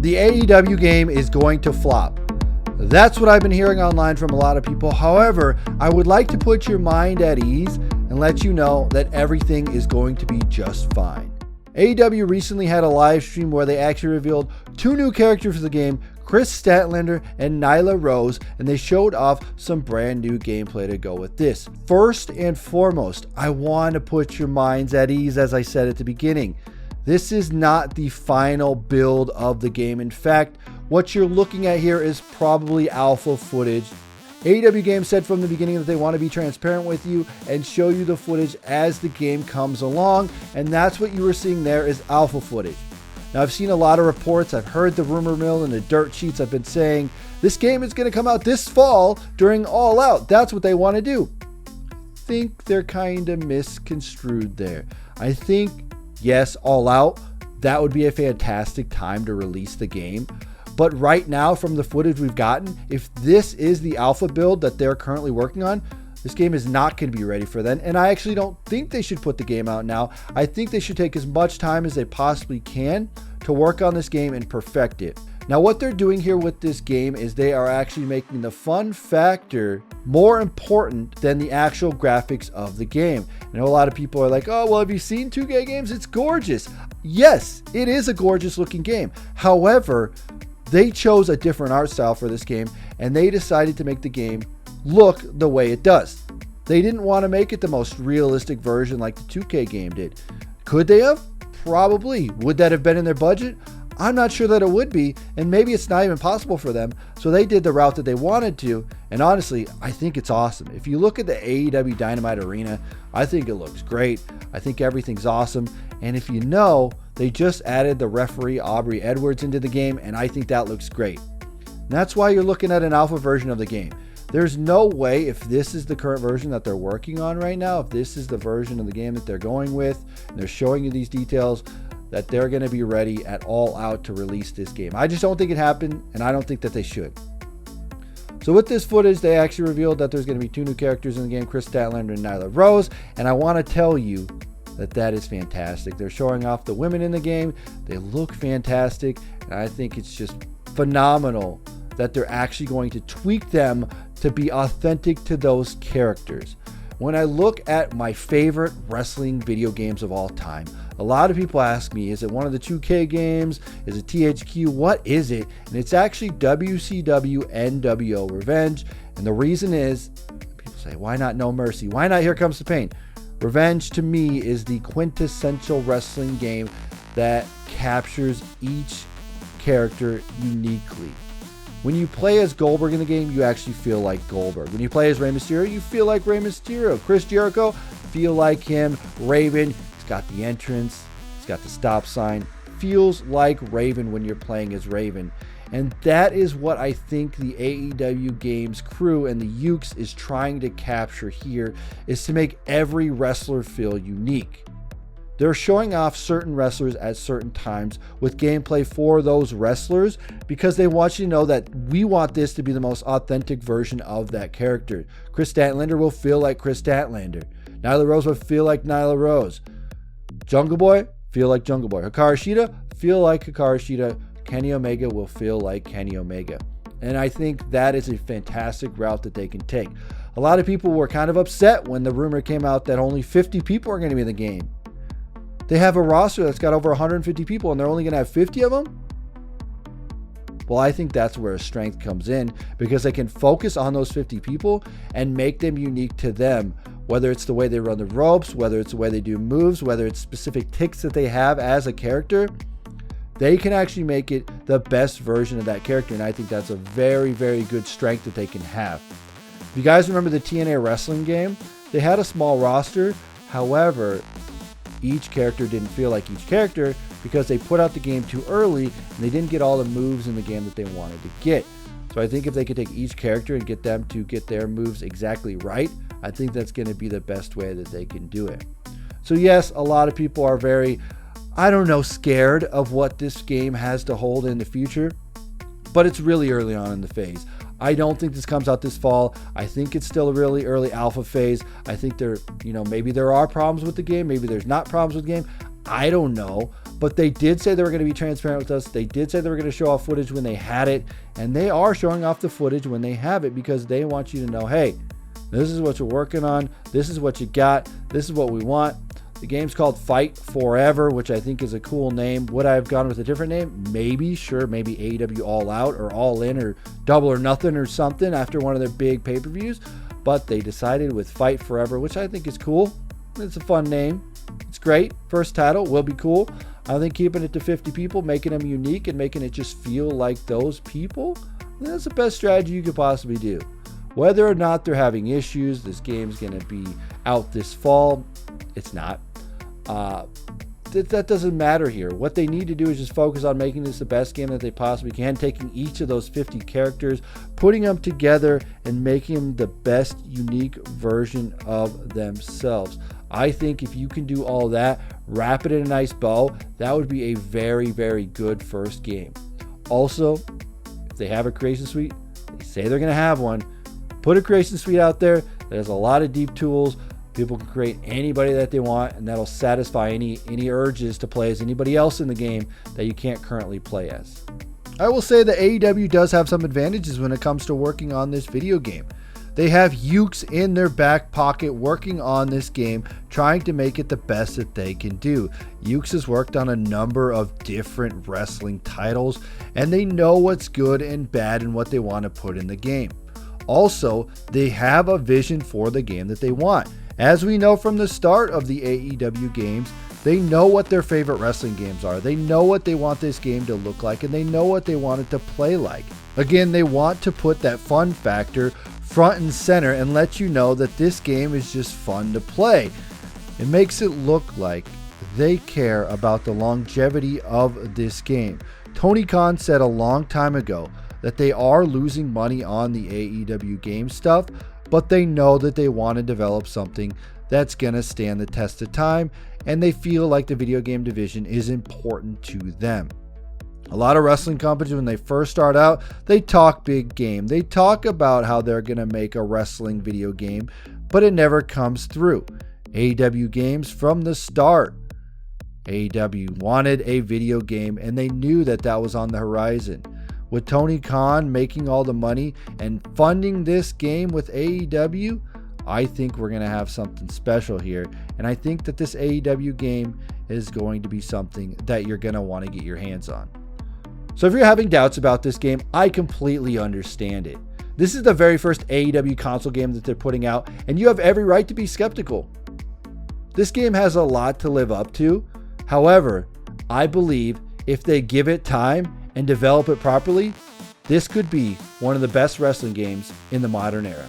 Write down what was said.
The AEW game is going to flop. That's what I've been hearing online from a lot of people. However, I would like to put your mind at ease and let you know that everything is going to be just fine. AEW recently had a live stream where they actually revealed 2 new characters for the game, Chris Statlander and Nyla Rose, and they showed off some brand new gameplay to go with this. First and foremost, I want to put your minds at ease, as I said at the beginning. This is not the final build of the game. In fact, what you're looking at here is probably alpha footage. AEW Game said from the beginning that they want to be transparent with you and show you the footage as the game comes along, and that's what you were seeing there is alpha footage. Now, I've seen a lot of reports, I've heard the rumor mill and the dirt sheets have been saying this game is going to come out this fall during All Out. That's what they want to do. I think they're kind of misconstrued there. I think, yes, All Out, that would be a fantastic time to release the game. But right now, from the footage we've gotten, if this is the alpha build that they're currently working on, this game is not going to be ready for then. And I actually don't think they should put the game out now. I think they should take as much time as they possibly can to work on this game and perfect it. Now, what they're doing here with this game is they are actually making the fun factor more important than the actual graphics of the game. I know a lot of people are like, oh, well, have you seen 2K games? It's gorgeous. Yes, it is a gorgeous looking game. However, they chose a different art style for this game, and they decided to make the game look the way it does. They didn't want to make it the most realistic version like the 2K game did. Could they have? Probably. Would that have been in their budget? I'm not sure that it would be, and maybe it's not even possible for them. So they did the route that they wanted to, and honestly, I think it's awesome. If you look at the AEW Dynamite Arena, I think it looks great. I think everything's awesome, and if you know, they just added the referee Aubrey Edwards into the game, and I think that looks great. And that's why you're looking at an alpha version of the game. There's no way, if this is the current version that they're working on right now, if this is the version of the game that they're going with, and they're showing you these details, that they're going to be ready at All Out to release this game. I just don't think it happened, and I don't think that they should. So with this footage, they actually revealed that there's going to be 2 new characters in the game, Chris Statlander and Nyla Rose, and I want to tell you that is fantastic. They're showing off the women in the game. They look fantastic, and I think it's just phenomenal that they're actually going to tweak them to be authentic to those characters. When I look at my favorite wrestling video games of all time, a lot of people ask me, is it one of the 2K games? Is it THQ? What is it? And it's actually WCW NWO Revenge. And the reason is, people say, why not No Mercy? Why not Here Comes the Pain? Revenge to me is the quintessential wrestling game that captures each character uniquely. When you play as Goldberg in the game, you actually feel like Goldberg. When you play as Rey Mysterio, you feel like Rey Mysterio. Chris Jericho, feel like him. Raven, he's got the entrance, he's got the stop sign. Feels like Raven when you're playing as Raven. And that is what I think the AEW Games crew and the Ukes is trying to capture here, is to make every wrestler feel unique. They're showing off certain wrestlers at certain times with gameplay for those wrestlers because they want you to know that we want this to be the most authentic version of that character. Chris Statlander will feel like Chris Statlander. Nyla Rose will feel like Nyla Rose. Jungle Boy, feel like Jungle Boy. Hikaru Shida, feel like Hikaru Shida. Kenny Omega will feel like Kenny Omega. And I think that is a fantastic route that they can take. A lot of people were kind of upset when the rumor came out that only 50 people are going to be in the game. They have a roster that's got over 150 people and they're only going to have 50 of them? Well, I think that's where strength comes in because they can focus on those 50 people and make them unique to them, whether it's the way they run the ropes, whether it's the way they do moves, whether it's specific ticks that they have as a character. They can actually make it the best version of that character, and I think that's a very, very good strength that they can have. If you guys remember the TNA wrestling game, they had a small roster. However, each character didn't feel like each character because they put out the game too early and they didn't get all the moves in the game that they wanted to get. So I think if they could take each character and get them to get their moves exactly right, I think that's going to be the best way that they can do it. So yes, a lot of people are very, scared of what this game has to hold in the future, but it's really early on in the phase. I don't think this comes out this fall. I think it's still a really early alpha phase. I think maybe there are problems with the game. Maybe there's not problems with the game. I don't know. But they did say they were going to be transparent with us. They did say they were going to show off footage when they had it. And they are showing off the footage when they have it because they want you to know, hey, this is what you're working on. This is what you got. This is what we want. The game's called Fight Forever, which I think is a cool name. Would I have gone with a different name? Maybe, sure. Maybe AEW All Out or All In or Double or Nothing or something after one of their big pay-per-views. But they decided with Fight Forever, which I think is cool. It's a fun name. It's great. First title will be cool. I think keeping it to 50 people, making them unique and making it just feel like those people, that's the best strategy you could possibly do. Whether or not they're having issues, this game's going to be out this fall. It's not. That doesn't matter here. What they need to do is just focus on making this the best game that they possibly can, taking each of those 50 characters, putting them together, and making them the best unique version of themselves. I think if you can do all that, wrap it in a nice bow, that would be a very, very good first game. Also, if they have a creation suite, they say they're going to have one, put a creation suite out there that has a lot of deep tools. People can create anybody that they want, and that'll satisfy any urges to play as anybody else in the game that you can't currently play as. I will say that AEW does have some advantages when it comes to working on this video game. They have Ukes in their back pocket working on this game, trying to make it the best that they can do. Ukes has worked on a number of different wrestling titles, and they know what's good and bad and what they want to put in the game. Also, they have a vision for the game that they want. As we know from the start of the AEW games, they know what their favorite wrestling games are. They know what they want this game to look like, and they know what they want it to play like. Again, they want to put that fun factor front and center and let you know that this game is just fun to play. It makes it look like they care about the longevity of this game. Tony Khan said a long time ago that they are losing money on the AEW game stuff, but they know that they want to develop something that's going to stand the test of time, and they feel like the video game division is important to them. A lot of wrestling companies, when they first start out, they talk big game. They talk about how they're going to make a wrestling video game, but it never comes through. AEW Games from the start, AEW wanted a video game, and they knew that that was on the horizon. With Tony Khan making all the money and funding this game with AEW, I think we're going to have something special here. And I think that this AEW game is going to be something that you're going to want to get your hands on. So if you're having doubts about this game, I completely understand it. This is the very first AEW console game that they're putting out, and you have every right to be skeptical. This game has a lot to live up to. However, I believe if they give it time and develop it properly, this could be one of the best wrestling games in the modern era.